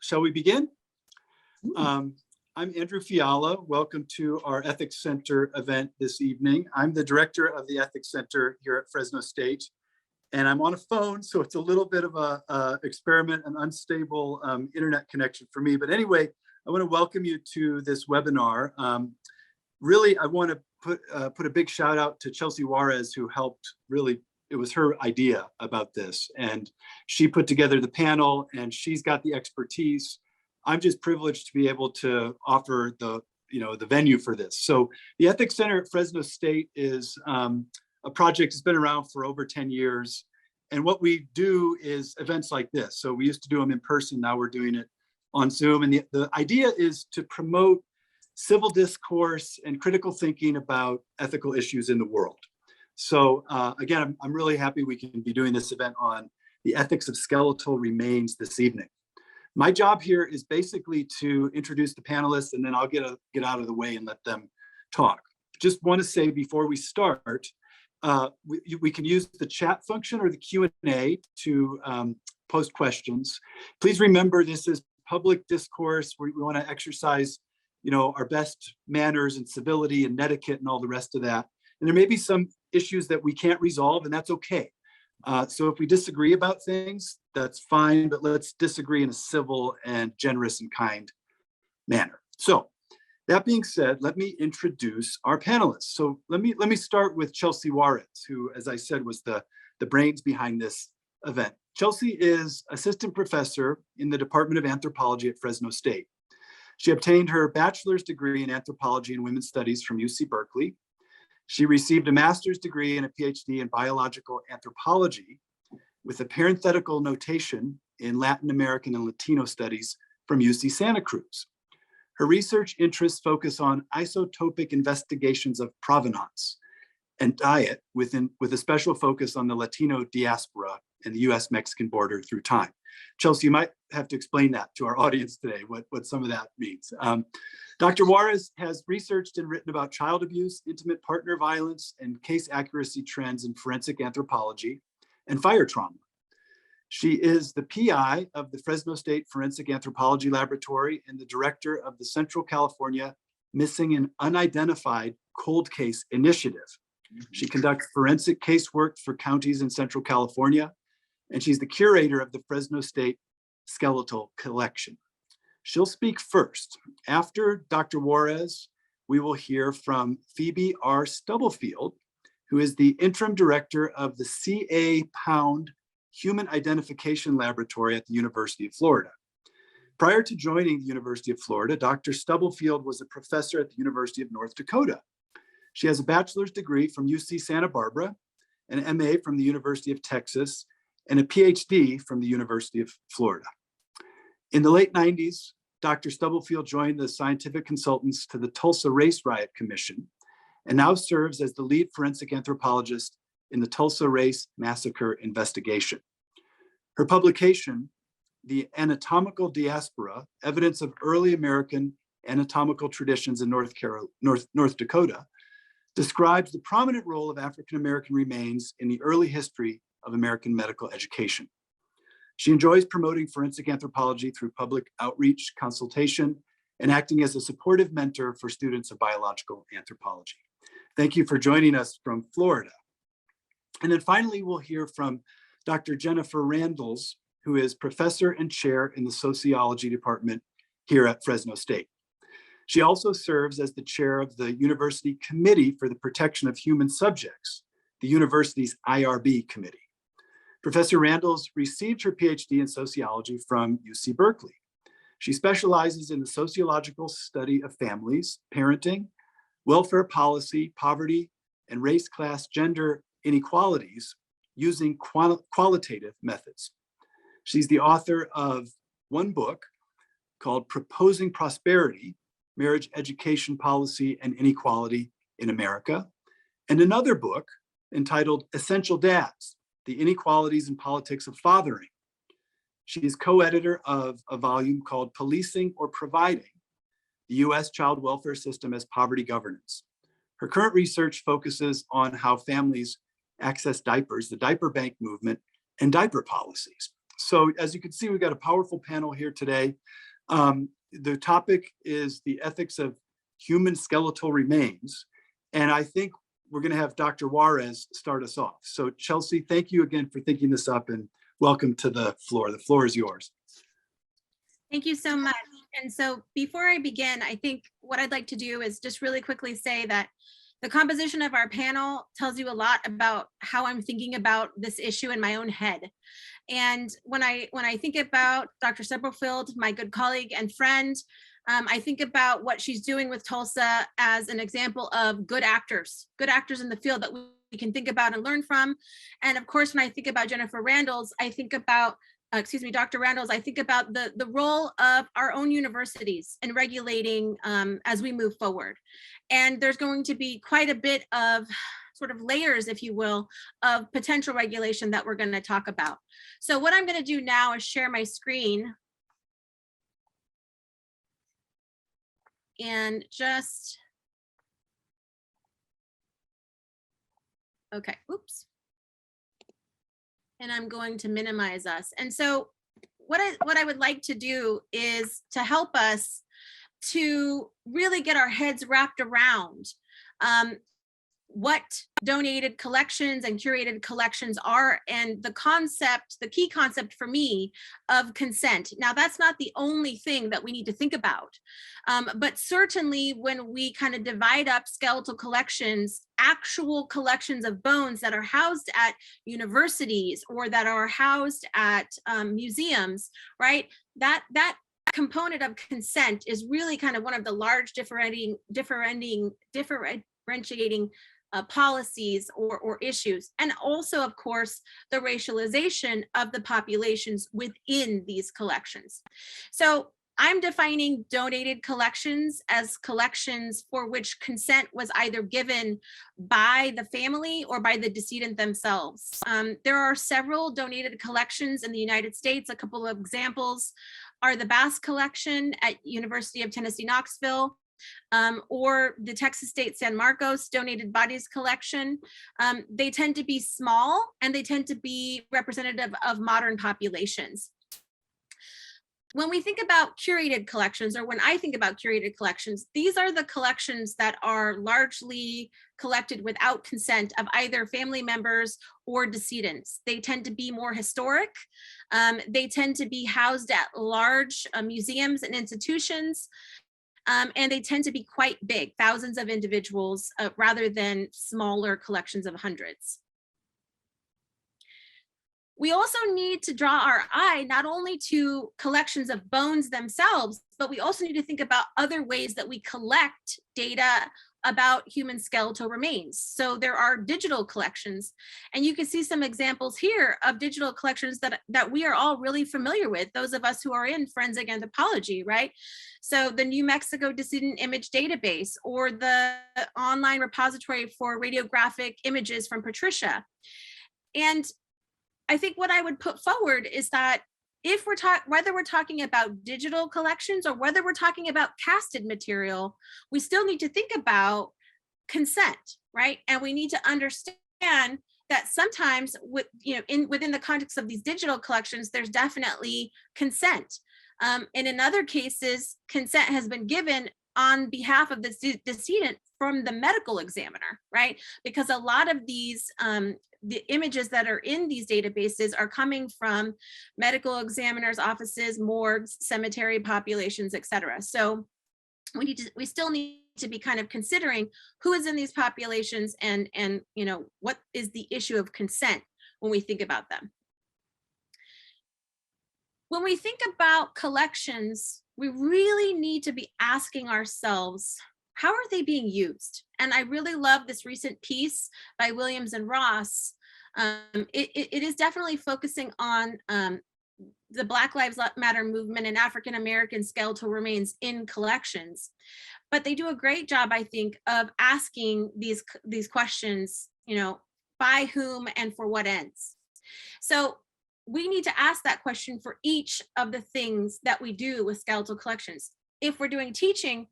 Shall we begin? I'm Andrew Fiala. Welcome to our Ethics Center event this evening. I'm the director of the Ethics Center here at Fresno State, and I'm on a phone, so it's a little bit of a experiment, an unstable internet connection for me. But anyway, I want to welcome you to this webinar. Really, I want to put a big shout out to Chelsey Juarez, who helped really. It was her idea about this, and she put together the panel, and she's got the expertise. I'm just privileged to be able to offer the venue for this. So the Ethics Center at Fresno State is a project that's been around for over 10 years. And what we do is events like this. So we used to do them in person, now we're doing it on Zoom. And the idea is to promote civil discourse and critical thinking about ethical issues in the world. So again, I'm really happy we can be doing this event on the ethics of skeletal remains this evening. My job here is basically to introduce the panelists, and then I'll get out of the way and let them talk. Just want to say before we start, we can use the chat function or the Q&A to post questions. Please remember, this is public discourse. We want to exercise, our best manners and civility and etiquette and all the rest of that. And there may be some issues that we can't resolve, and that's okay. So if we disagree about things, that's fine, but let's disagree in a civil and generous and kind manner. So that being said, let me introduce our panelists. So let me start with Chelsey Juarez, who, as I said, was the brains behind this event. Chelsey is assistant professor in the Department of Anthropology at Fresno State. She obtained her bachelor's degree in anthropology and women's studies from UC Berkeley. She received a master's degree and a PhD in biological anthropology with a parenthetical notation in Latin American and Latino studies from UC Santa Cruz. Her research interests focus on isotopic investigations of provenance and diet with a special focus on the Latino diaspora and the US-Mexican border through time. Chelsey, you might have to explain that to our audience today, what some of that means. Dr. Juarez has researched and written about child abuse, intimate partner violence, and case accuracy trends in forensic anthropology and fire trauma. She is the PI of the Fresno State Forensic Anthropology Laboratory and the director of the Central California Missing and Unidentified Cold Case Initiative. She conducts forensic casework for counties in Central California, and she's the curator of the Fresno State Skeletal Collection. She'll speak first. After Dr. Juarez, we will hear from Phoebe R. Stubblefield, who is the interim director of the C.A. Pound Human Identification Laboratory at the University of Florida. Prior to joining the University of Florida, Dr. Stubblefield was a professor at the University of North Dakota. She has a bachelor's degree from UC Santa Barbara, an MA from the University of Texas, and a PhD from the University of Florida. In the late 90s, Dr. Stubblefield joined the scientific consultants to the Tulsa Race Riot Commission and now serves as the lead forensic anthropologist in the Tulsa Race Massacre investigation. Her publication, The Anatomical Diaspora, Evidence of Early American Anatomical Traditions in North Dakota, describes the prominent role of African-American remains in the early history of American medical education. She enjoys promoting forensic anthropology through public outreach, consultation, and acting as a supportive mentor for students of biological anthropology. Thank you for joining us from Florida. And then finally, we'll hear from Dr. Jennifer Randles, who is professor and chair in the Sociology department here at Fresno State. She also serves as the chair of the University Committee for the Protection of Human Subjects, the university's IRB committee. Professor Randles received her PhD in sociology from UC Berkeley. She specializes in the sociological study of families, parenting, welfare policy, poverty, and race, class, gender inequalities using qualitative methods. She's the author of one book called Proposing Prosperity, Marriage, Education, Policy, and Inequality in America, and another book entitled Essential Dads, The Inequalities and Politics of Fathering. She is co-editor of a volume called Policing or Providing, the U.S. Child Welfare System as Poverty Governance. Her current research focuses on how families access diapers, the diaper bank movement, and diaper policies. So as you can see, we've got a powerful panel here today. The topic is the ethics of human skeletal remains. And I think we're going to have Dr. Juarez start us off. So Chelsey, thank you again for thinking this up and welcome to the floor. The floor is yours. Thank you so much. And so before I begin, I think what I'd like to do is just really quickly say that the composition of our panel tells you a lot about how I'm thinking about this issue in my own head. And when I think about Dr. Stubblefield, my good colleague and friend, I think about what she's doing with Tulsa as an example of good actors in the field that we can think about and learn from. And of course, when I think about Jennifer Randles, I think about Dr. Randles, I think about the role of our own universities in regulating as we move forward. And there's going to be quite a bit of sort of layers, if you will, of potential regulation that we're going to talk about. So what I'm going to do now is share my screen. And just, okay, oops. And I'm going to minimize us. And so what I would like to do is to help us to really get our heads wrapped around what donated collections and curated collections are, and the key concept for me of consent. Now, that's not the only thing that we need to think about, but certainly when we kind of divide up skeletal collections, actual collections of bones that are housed at universities or that are housed at museums, right? That component of consent is really kind of one of the large differentiating policies or issues, and also, of course, the racialization of the populations within these collections. So I'm defining donated collections as collections for which consent was either given by the family or by the decedent themselves. There are several donated collections in the United States. A couple of examples are the Bass Collection at University of Tennessee, Knoxville, or the Texas State San Marcos Donated Bodies Collection. They tend to be small and they tend to be representative of modern populations. When we think about curated collections, or when I think about curated collections, these are the collections that are largely collected without consent of either family members or decedents. They tend to be more historic. They tend to be housed at large museums and institutions. And they tend to be quite big, thousands of individuals, rather than smaller collections of hundreds. We also need to draw our eye not only to collections of bones themselves, but we also need to think about other ways that we collect data about human skeletal remains. So there are digital collections, and you can see some examples here of digital collections that we are all really familiar with, those of us who are in forensic anthropology, right? So the New Mexico Decedent Image Database, or the online repository for radiographic images from Patricia. And I think what I would put forward is that if whether we're talking about digital collections or whether we're talking about casted material, we still need to think about consent, right? And we need to understand that sometimes within the context of these digital collections, there's definitely consent. And in other cases, consent has been given on behalf of the decedent from the medical examiner, right? Because a lot of these the images that are in these databases are coming from medical examiners' offices, morgues, cemetery populations, et cetera. So we still need to be kind of considering who is in these populations and what is the issue of consent when we think about them. When we think about collections, we really need to be asking ourselves, how are they being used? And I really love this recent piece by Williams and Ross. It is definitely focusing on the Black Lives Matter movement and African American skeletal remains in collections. But they do a great job, I think, of asking these questions, by whom and for what ends. So we need to ask that question for each of the things that we do with skeletal collections. If we're doing teaching,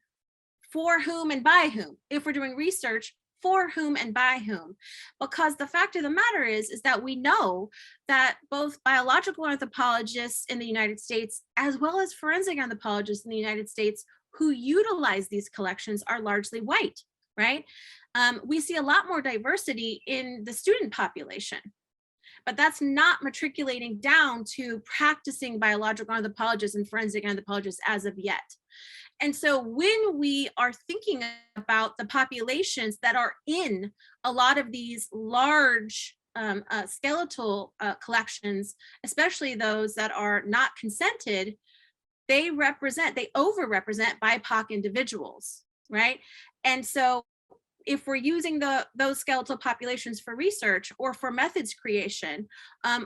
for whom and by whom? If we're doing research, for whom and by whom. Because the fact of the matter is that we know that both biological anthropologists in the United States, as well as forensic anthropologists in the United States who utilize these collections are largely white, right? We see a lot more diversity in the student population, but that's not matriculating down to practicing biological anthropologists and forensic anthropologists as of yet. And so when we are thinking about the populations that are in a lot of these large skeletal collections, especially those that are not consented, they overrepresent BIPOC individuals, right? And so if we're using those skeletal populations for research or for methods creation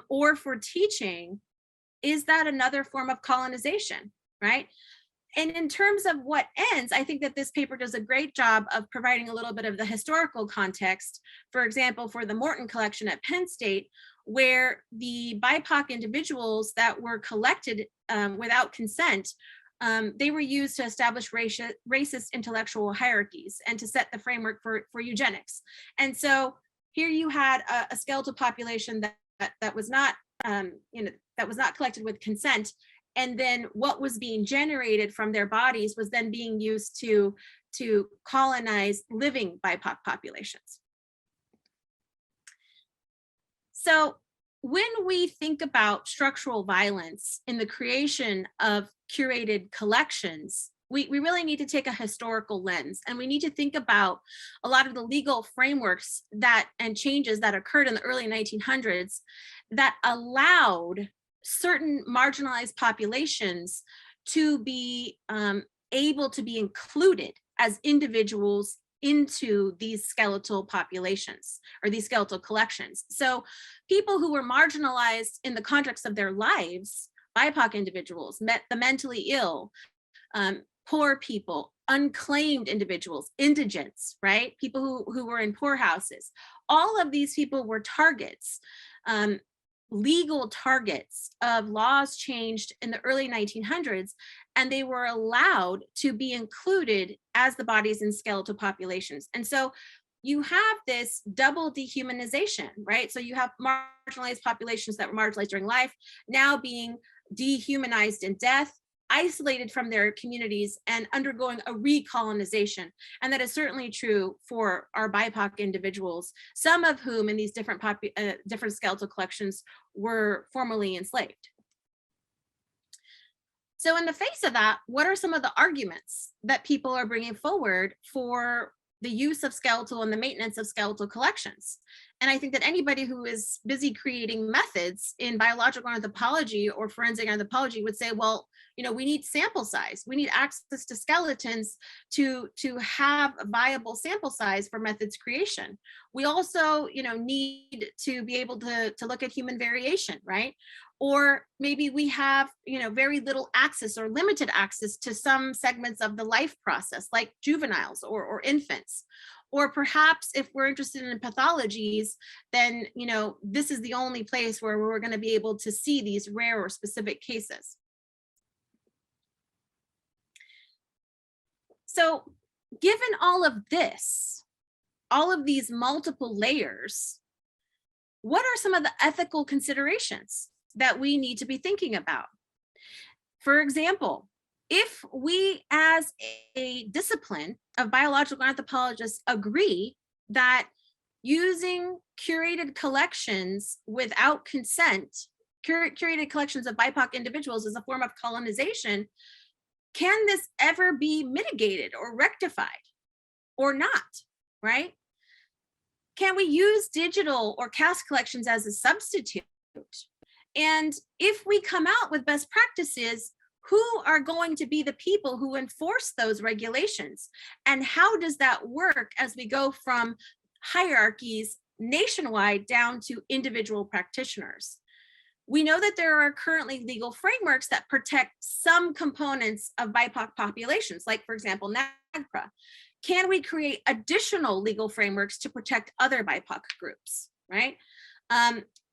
or for teaching, is that another form of colonization, right? And in terms of what ends, I think that this paper does a great job of providing a little bit of the historical context. For example, for the Morton collection at Penn State, where the BIPOC individuals that were collected without consent, they were used to establish racist intellectual hierarchies and to set the framework for eugenics. And so here you had a skeletal population that was not, that was not collected with consent. And then what was being generated from their bodies was then being used to colonize living BIPOC populations. So when we think about structural violence in the creation of curated collections, we really need to take a historical lens, and we need to think about a lot of the legal frameworks and changes that occurred in the early 1900s that allowed certain marginalized populations to be able to be included as individuals into these skeletal populations or these skeletal collections. So people who were marginalized in the context of their lives, BIPOC individuals, the mentally ill, poor people, unclaimed individuals, indigents, right? People who were in poorhouses. All of these people were targets. Legal targets of laws changed in the early 1900s, and they were allowed to be included as the bodies in skeletal populations. And so you have this double dehumanization, right? So you have marginalized populations that were marginalized during life now being dehumanized in death, isolated from their communities and undergoing a recolonization. And that is certainly true for our BIPOC individuals, some of whom in these different skeletal collections were formerly enslaved. So in the face of that, what are some of the arguments that people are bringing forward for the use of skeletal and the maintenance of skeletal collections? And I think that anybody who is busy creating methods in biological anthropology or forensic anthropology would say, well, we need sample size. We need access to skeletons to have a viable sample size for methods creation. We also, need to be able to look at human variation, right? Or maybe we have, very little access or limited access to some segments of the life process, like juveniles or infants. Or perhaps if we're interested in pathologies, then, this is the only place where we're going to be able to see these rare or specific cases. So given all of this, all of these multiple layers, what are some of the ethical considerations that we need to be thinking about? For example, if we as a discipline of biological anthropologists agree that using curated collections without consent, curated collections of BIPOC individuals is a form of colonization, can this ever be mitigated or rectified or not, right? Can we use digital or cast collections as a substitute? And if we come out with best practices, who are going to be the people who enforce those regulations? And how does that work as we go from hierarchies nationwide down to individual practitioners? We know that there are currently legal frameworks that protect some components of BIPOC populations, like, for example, NAGPRA. Can we create additional legal frameworks to protect other BIPOC groups, right?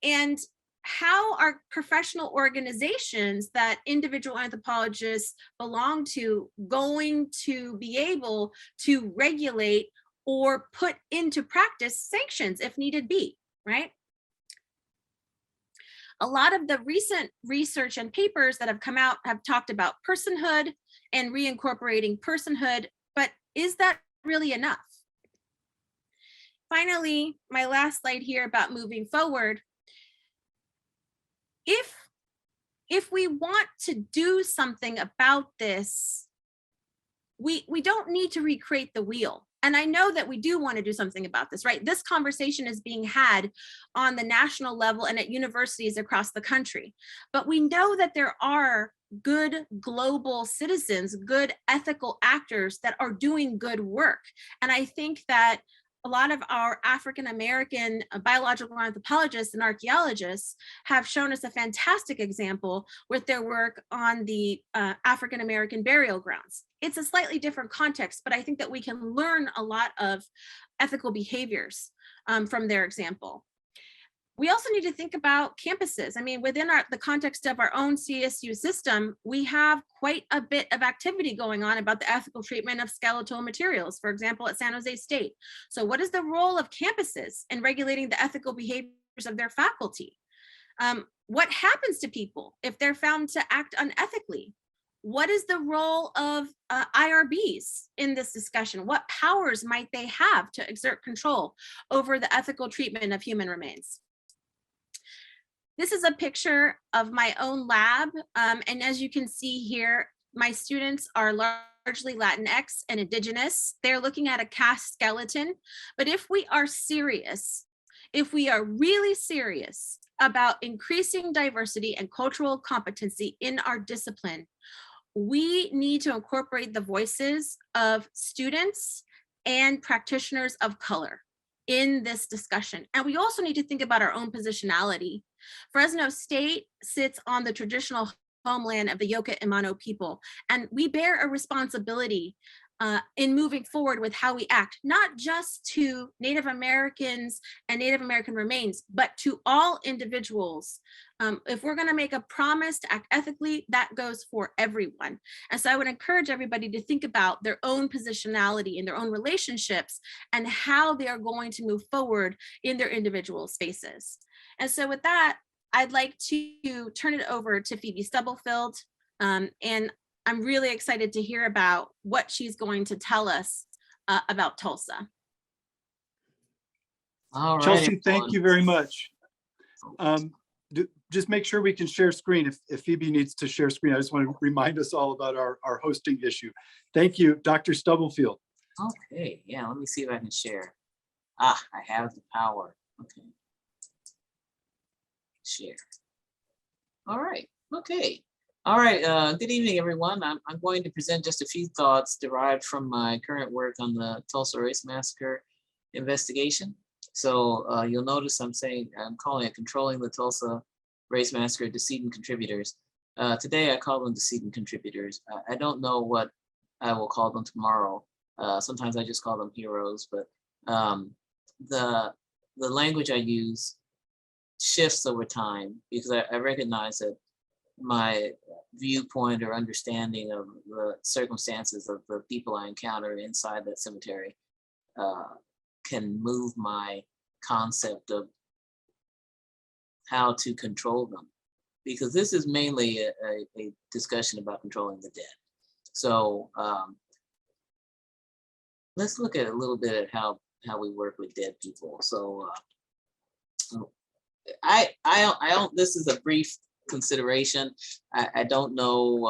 And how are professional organizations that individual anthropologists belong to going to be able to regulate or put into practice sanctions if needed be, right? A lot of the recent research and papers that have come out have talked about personhood and reincorporating personhood, but is that really enough? Finally, my last slide here about moving forward. If we want to do something about this, we don't need to recreate the wheel. And I know that we do want to do something about this, right? This conversation is being had on the national level and at universities across the country. But we know that there are good global citizens, good ethical actors that are doing good work. And I think that a lot of our African-American biological anthropologists and archaeologists have shown us a fantastic example with their work on the African-American burial grounds. It's a slightly different context, but I think that we can learn a lot of ethical behaviors from their example. We also need to think about campuses. I mean, within the context of our own CSU system, we have quite a bit of activity going on about the ethical treatment of skeletal materials, for example, at San Jose State. So what is the role of campuses in regulating the ethical behaviors of their faculty? What happens to people if they're found to act unethically? What is the role of IRBs in this discussion? What powers might they have to exert control over the ethical treatment of human remains? This is a picture of my own lab. And as you can see here, my students are largely Latinx and Indigenous. They're looking at a cast skeleton. But if we are serious, if we are really serious about increasing diversity and cultural competency in our discipline, we need to incorporate the voices of students and practitioners of color in this discussion. And we also need to think about our own positionality. Fresno State sits on the traditional homeland of the Yoka Imano people, and we bear a responsibility in moving forward with how we act, not just to Native Americans and Native American remains, but to all individuals. If we're going to make a promise to act ethically, that goes for everyone. And so I would encourage everybody to think about their own positionality in their own relationships and how they are going to move forward in their individual spaces. And so with that, I'd like to turn it over to Phoebe Stubblefield. And I'm really excited to hear about what she's going to tell us about Tulsa. All right, Chelsey, everyone. thank you very much. Just make sure we can share screen. If Phoebe needs to share screen, I just want to remind us all about our hosting issue. Thank you, Dr. Stubblefield. Okay, yeah, let me see if I can share. I have the power. Okay. Share. All right, okay. All right, good evening, everyone. I'm going to present just a few thoughts derived from my current work on the Tulsa Race Massacre investigation. So you'll notice I'm calling it Controlling the Tulsa Race Massacre Decedent Contributors. Today I call them decedent contributors. I don't know what I will call them tomorrow. Sometimes I just call them heroes, but the language I use shifts over time because I recognize that my viewpoint or understanding of the circumstances of the people I encounter inside that cemetery can move my concept of how to control them, because this is mainly a discussion about controlling the dead. So let's look at a little bit at how we work with dead people. So I don't, this is a brief consideration. I don't know,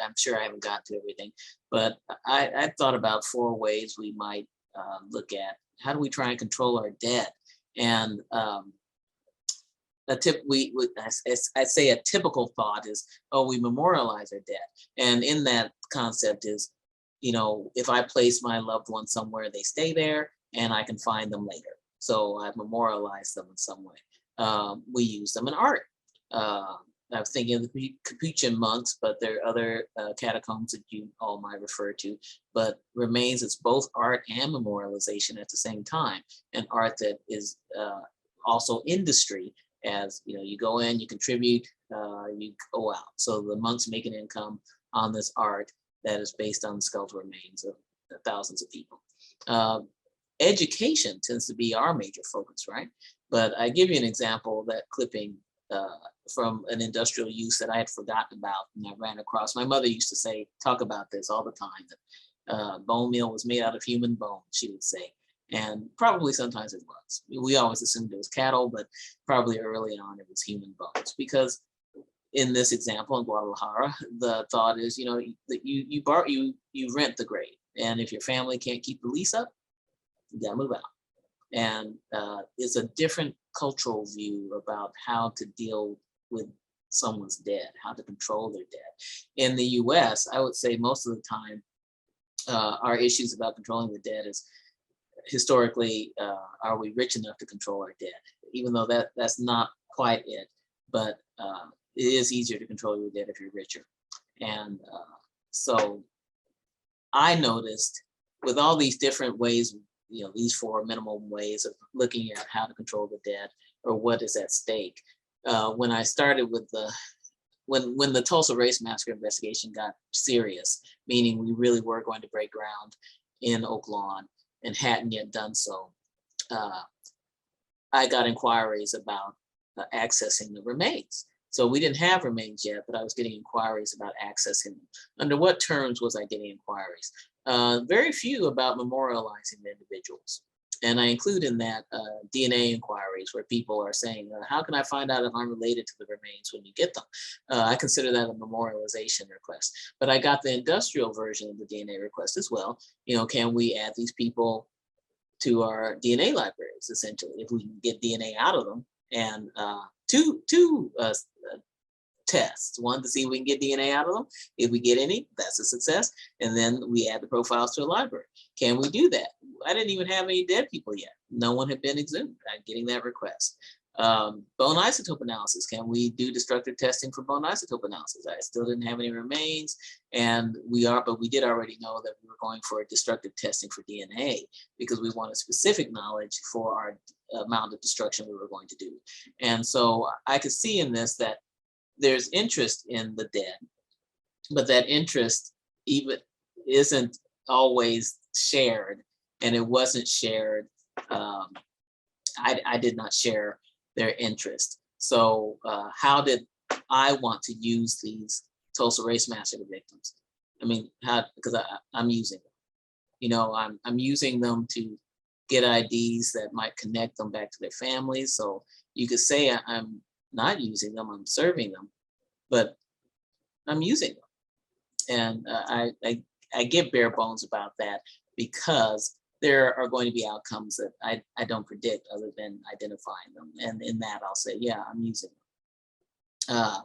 I'm sure I haven't got to everything, but I thought about 4 ways we might look at how do we try and control our dead. And I say a typical thought is, oh, we memorialize our dead. And in that concept is, you know, if I place my loved one somewhere, they stay there and I can find them later. So I memorialize them in some way. We use them in art. I was thinking of the Capuchin monks, but there are other catacombs that you all might refer to, but remains, it's both art and memorialization at the same time, and art that is also industry, as you know, you go in, you contribute, you go out. So the monks make an income on this art that is based on the skeletal remains of thousands of people. education tends to be our major focus, right? But I give you an example, that clipping from an industrial use that I had forgotten about and I ran across. My mother used to talk about this all the time, that bone meal was made out of human bone, she would say. And probably sometimes it was. We always assumed it was cattle, but probably early on it was human bones. Because in this example in Guadalajara, the thought is, that you rent the grave. And if your family can't keep the lease up, you gotta move out. And it's a different cultural view about how to deal with someone's dead, how to control their dead. In the US, I would say most of the time, our issues about controlling the dead is historically, are we rich enough to control our dead? Even though that's not quite it, but it is easier to control your dead if you're richer. And so I noticed with all these different ways, these 4 minimum ways of looking at how to control the dead or what is at stake. When I started with when the Tulsa Race Massacre investigation got serious, meaning we really were going to break ground in Oak Lawn and hadn't yet done so, I got inquiries about accessing the remains. So we didn't have remains yet, but I was getting inquiries about accessing them. Under what terms was I getting inquiries? Very few about memorializing the individuals. And I include in that DNA inquiries where people are saying, how can I find out if I'm related to the remains when you get them? I consider that a memorialization request. But I got the industrial version of the DNA request as well. Can we add these people to our DNA libraries, essentially, if we can get DNA out of them? And two tests. One, to see if we can get DNA out of them. If we get any, that's a success. And then we add the profiles to a library. Can we do that? I didn't even have any dead people yet. No one had been exhumed. I'm getting that request. Bone isotope analysis. Can we do destructive testing for bone isotope analysis? I still didn't have any remains, but we did already know that we were going for destructive testing for DNA because we wanted specific knowledge for our amount of destruction we were going to do. And so I could see in this that there's interest in the dead, but that interest even isn't always shared, and it wasn't shared. I did not share their interest. So how did I want to use these Tulsa Race Massacre victims? I mean, because I'm using them. I'm using them to get IDs that might connect them back to their families. So you could say I'm not using them, I'm serving them, but I'm using them. And I get bare bones about that because there are going to be outcomes that I don't predict other than identifying them. And in that, I'll say, yeah, I'm using them.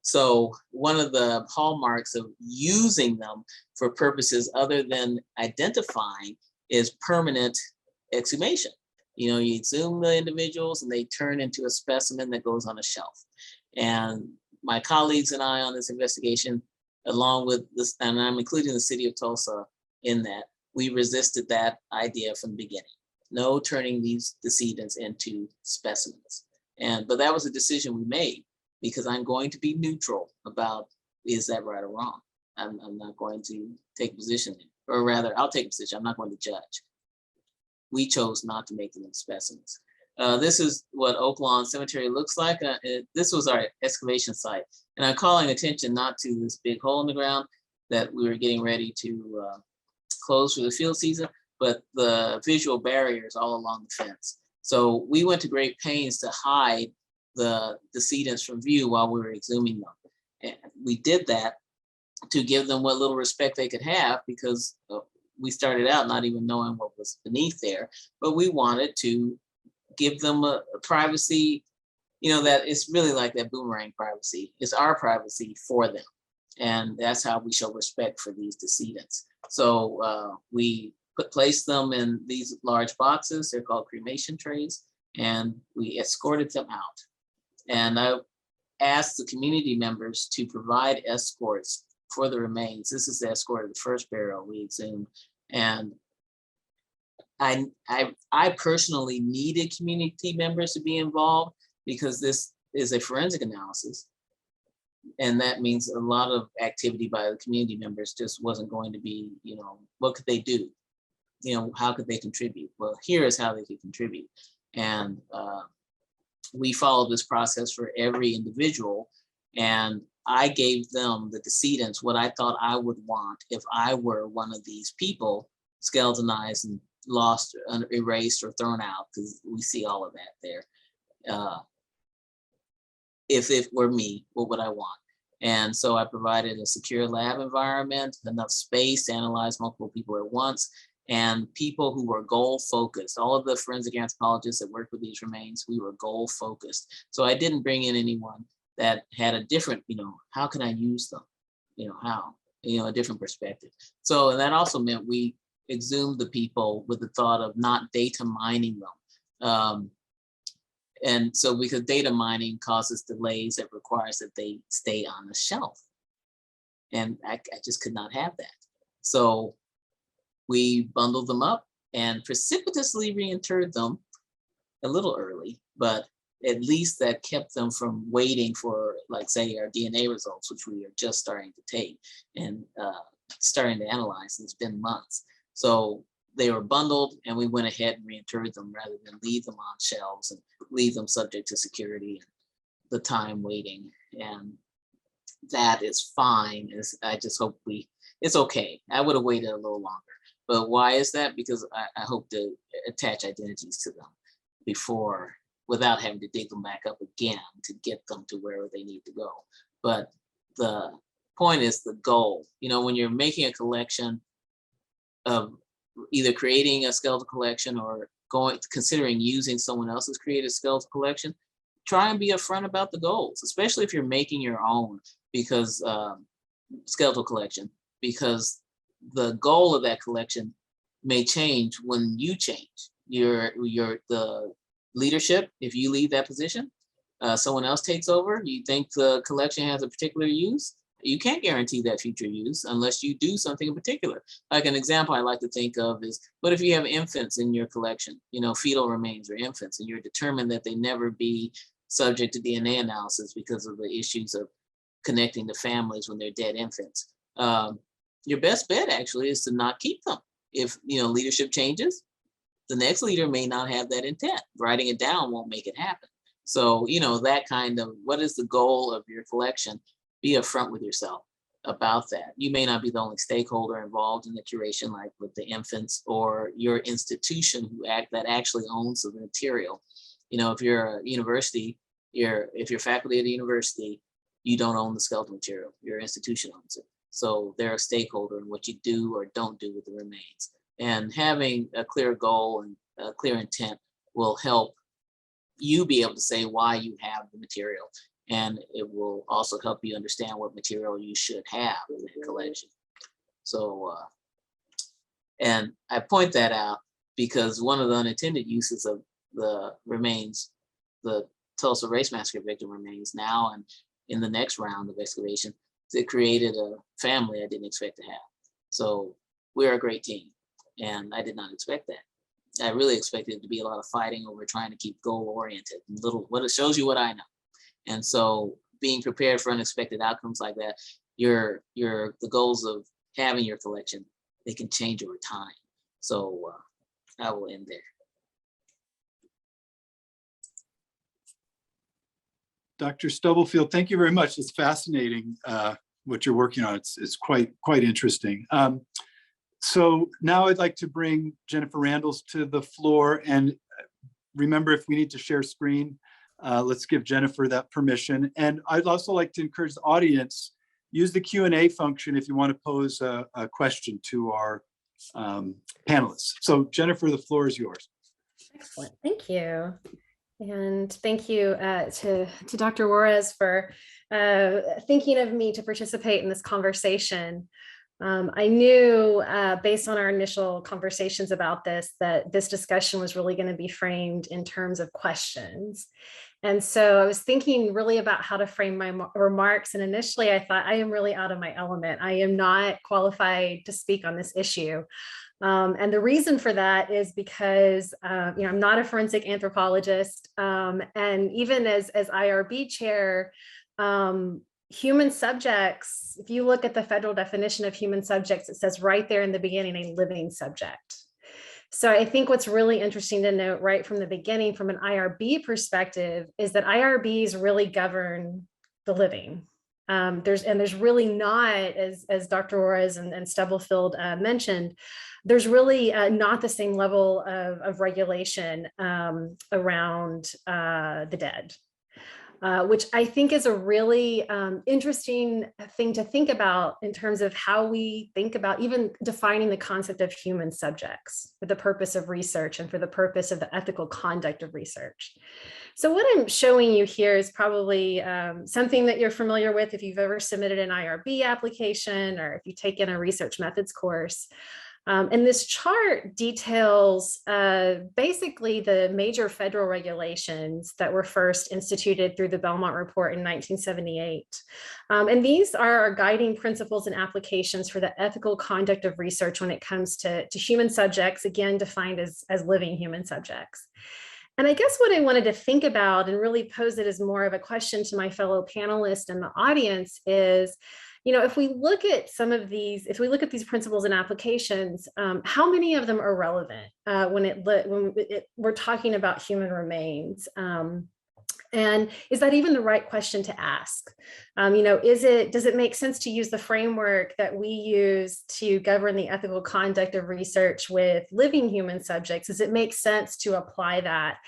So one of the hallmarks of using them for purposes other than identifying is permanent exhumation. You exhume the individuals and they turn into a specimen that goes on a shelf. And my colleagues and I on this investigation, along with this, and I'm including the city of Tulsa in that, we resisted that idea from the beginning. No turning these decedents into specimens. But that was a decision we made because I'm going to be neutral about, is that right or wrong? I'm not going to take a position, or rather I'll take a position, I'm not going to judge. We chose not to make them into specimens. This is what Oak Lawn Cemetery looks like. This was our excavation site. And I'm calling attention not to this big hole in the ground that we were getting ready to close for the field season, but the visual barriers all along the fence. So we went to great pains to hide the decedents from view while we were exhuming them. And we did that to give them what little respect they could have, because we started out not even knowing what was beneath there, but we wanted to give them a privacy, that it's really like that boomerang privacy. It's our privacy for them. And that's how we show respect for these decedents. So we placed them in these large boxes. They're called cremation trees, and we escorted them out. And I asked the community members to provide escorts for the remains. This is the escort of the first burial we exhumed. And I personally needed community members to be involved because this is a forensic analysis. And that means a lot of activity by the community members just wasn't going to be, what could they do? how could they contribute? Well, here is how they could contribute. And we followed this process for every individual. And I gave them, the decedents, what I thought I would want if I were one of these people, skeletonized and lost, erased, or thrown out, because we see all of that there. If it were me, what would I want? And so I provided a secure lab environment, enough space to analyze multiple people at once, and people who were goal focused. All of the forensic anthropologists that worked with these remains, we were goal focused. So I didn't bring in anyone that had a different, how can I use them? A different perspective. So, and that also meant we exhumed the people with the thought of not data mining them. And so because data mining causes delays, that requires that they stay on the shelf. And I just could not have that. So we bundled them up and precipitously reinterred them a little early, but at least that kept them from waiting for, like, say, our DNA results, which we are just starting to take and starting to analyze. It's been months. So they were bundled and we went ahead and reinterred them rather than leave them on shelves and leave them subject to security and the time waiting. And that is fine. I just hope it's okay. I would have waited a little longer. But why is that? Because I hope to attach identities to them before, without having to dig them back up again to get them to wherever they need to go. But the point is the goal. When you're making a collection of either creating a skeletal collection or considering using someone else's created skeletal collection, try and be upfront about the goals, especially if you're making your own skeletal collection, because the goal of that collection may change when you change. The leadership, if you leave that position, someone else takes over, you think the collection has a particular use, you can't guarantee that future use unless you do something in particular. Like an example I like to think of is, what if you have infants in your collection, fetal remains or infants, and you're determined that they never be subject to DNA analysis because of the issues of connecting the families when they're dead infants. Your best bet actually is to not keep them. If leadership changes, the next leader may not have that intent. Writing it down won't make it happen. So, that kind of, what is the goal of your collection? Be upfront with yourself about that. You may not be the only stakeholder involved in the curation, like with the infants, or your institution that actually owns the material. If you're a university, if you're faculty at a university, you don't own the skeletal material. Your institution owns it. So they're a stakeholder in what you do or don't do with the remains. And having a clear goal and a clear intent will help you be able to say why you have the material. And it will also help you understand what material you should have in the collection. So, and I point that out because one of the unintended uses of the remains, the Tulsa Race Massacre victim remains now and in the next round of excavation, it created a family I didn't expect to have. So we're a great team, and I did not expect that. I really expected it to be a lot of fighting over trying to keep goal oriented. What it shows you what I know. And so being prepared for unexpected outcomes like that, the goals of having your collection, they can change over time. So I will end there. Dr. Stubblefield, thank you very much. It's fascinating what you're working on. It's quite interesting. So now I'd like to bring Jennifer Randles to the floor. And remember, if we need to share screen, let's give Jennifer that permission. And I'd also like to encourage the audience, use the Q&A function if you want to pose a question to our panelists. So Jennifer, the floor is yours. Excellent, thank you. And thank you to Dr. Juarez for thinking of me to participate in this conversation. I knew based on our initial conversations about this, that this discussion was really going to be framed in terms of questions. And so I was thinking really about how to frame my remarks. And initially I thought, I am really out of my element. I am not qualified to speak on this issue. And the reason for that is because I'm not a forensic anthropologist. And even as IRB chair, human subjects, if you look at the federal definition of human subjects, it says right there in the beginning, a living subject. So I think what's really interesting to note right from the beginning, from an IRB perspective, is that IRBs really govern the living. There's really not, as Dr. Juarez and Stubblefield mentioned, there's really not the same level of regulation around the dead. Which I think is a really interesting thing to think about in terms of how we think about even defining the concept of human subjects for the purpose of research and for the purpose of the ethical conduct of research. So what I'm showing you here is probably something that you're familiar with if you've ever submitted an IRB application or if you've taken a research methods course. And this chart details basically the major federal regulations that were first instituted through the Belmont Report in 1978. And these are our guiding principles and applications for the ethical conduct of research when it comes to human subjects, again, defined as living human subjects. And I guess what I wanted to think about and really pose it as more of a question to my fellow panelists and the audience is, if we look at some of these, if we look at these principles and applications, how many of them are relevant when we're talking about human remains? And is that even the right question to ask? Does it make sense to use the framework that we use to govern the ethical conduct of research with living human subjects? Does it make sense to apply that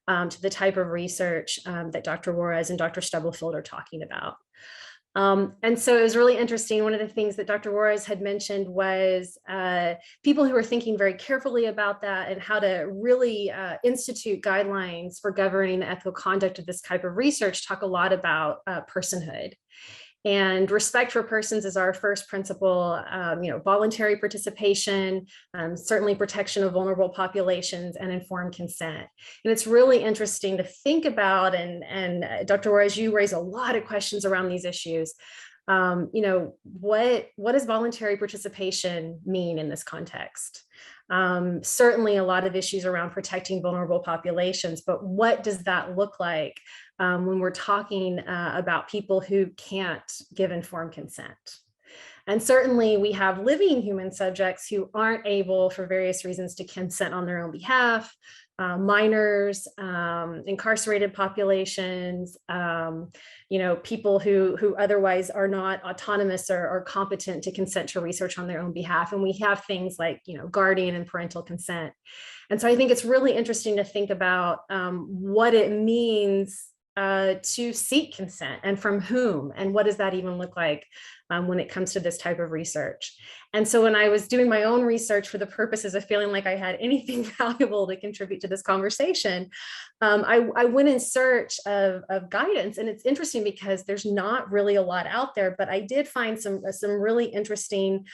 to the type of research that Dr. Juarez and Dr. Stubblefield are talking about? And so it was really interesting. One of the things that Dr. Juarez had mentioned was people who are thinking very carefully about that and how to really institute guidelines for governing the ethical conduct of this type of research talk a lot about personhood. And respect for persons is our first principle, voluntary participation, certainly protection of vulnerable populations and informed consent. And it's really interesting to think about, and Dr. Juarez, you raise a lot of questions around these issues. What does voluntary participation mean in this context? Certainly a lot of issues around protecting vulnerable populations, but what does that look like when we're talking about people who can't give informed consent? And certainly we have living human subjects who aren't able for various reasons to consent on their own behalf, minors, incarcerated populations, people who otherwise are not autonomous or competent to consent to research on their own behalf. And we have things like, guardian and parental consent. And so I think it's really interesting to think about what it means to seek consent and from whom, and what does that even look like when it comes to this type of research. And so when I was doing my own research for the purposes of feeling like I had anything valuable to contribute to this conversation, I went in search of guidance. And it's interesting because there's not really a lot out there, but I did find some really interesting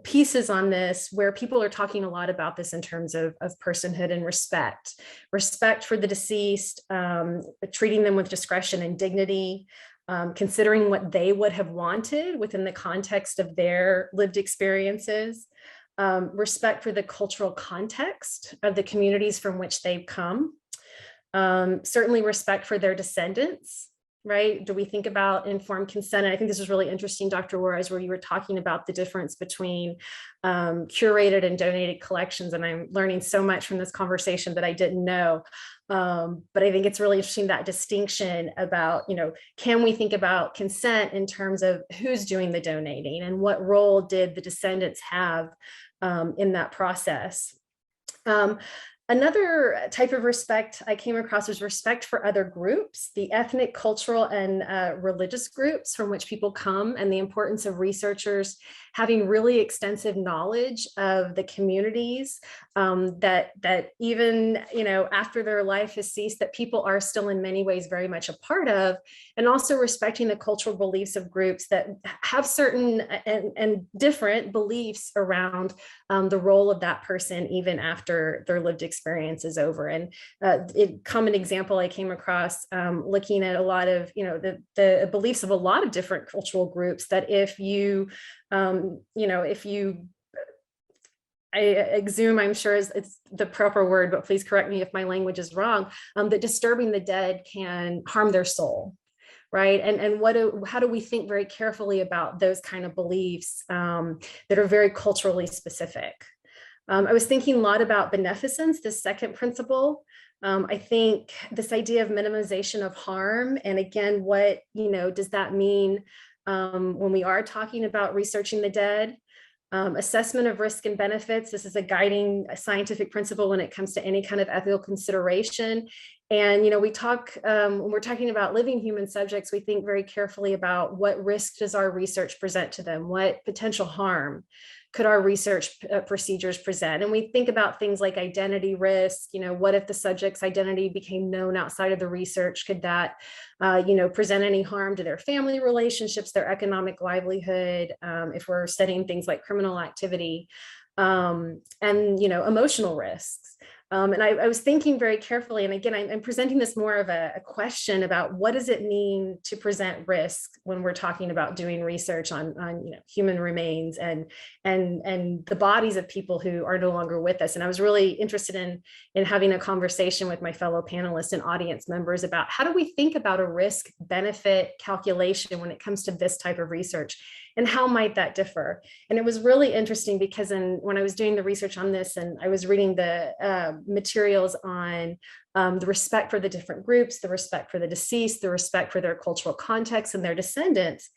pieces on this where people are talking a lot about this in terms of personhood and respect for the deceased, treating them with discretion and dignity, considering what they would have wanted within the context of their lived experiences, respect for the cultural context of the communities from which they've come, certainly respect for their descendants, right? Do we think about informed consent? And I think this is really interesting, Dr. Juarez, where you were talking about the difference between curated and donated collections. And I'm learning so much from this conversation that I didn't know. But I think it's really interesting, that distinction about, can we think about consent in terms of who's doing the donating and what role did the descendants have in that process? Another type of respect I came across was respect for other groups, the ethnic, cultural, and religious groups from which people come, and the importance of researchers having really extensive knowledge of the communities that even, after their life has ceased, that people are still in many ways very much a part of, and also respecting the cultural beliefs of groups that have certain and different beliefs around the role of that person even after their lived experience is over. And a common example I came across looking at a lot of, the beliefs of a lot of different cultural groups, that if you, I exhume, I'm sure it's the proper word, but please correct me if my language is wrong, that disturbing the dead can harm their soul. Right. And how do we think very carefully about those kind of beliefs that are very culturally specific? I was thinking a lot about beneficence, the second principle. I think this idea of minimization of harm, and again, what, does that mean when we are talking about researching the dead? Assessment of risk and benefits. This is a guiding scientific principle when it comes to any kind of ethical consideration. And, we talk, when we're talking about living human subjects, we think very carefully about what risk does our research present to them? What potential harm could our research procedures present? And we think about things like identity risk. What if the subject's identity became known outside of the research? Could that, present any harm to their family relationships, their economic livelihood, if we're studying things like criminal activity, and, emotional risks. And I was thinking very carefully, and again, I'm presenting this more of a question about what does it mean to present risk when we're talking about doing research on human remains and the bodies of people who are no longer with us. And I was really interested in having a conversation with my fellow panelists and audience members about how do we think about a risk benefit calculation when it comes to this type of research, and how might that differ? And it was really interesting because when I was doing the research on this, and I was reading the materials on the respect for the different groups, the respect for the deceased, the respect for their cultural context and their descendants,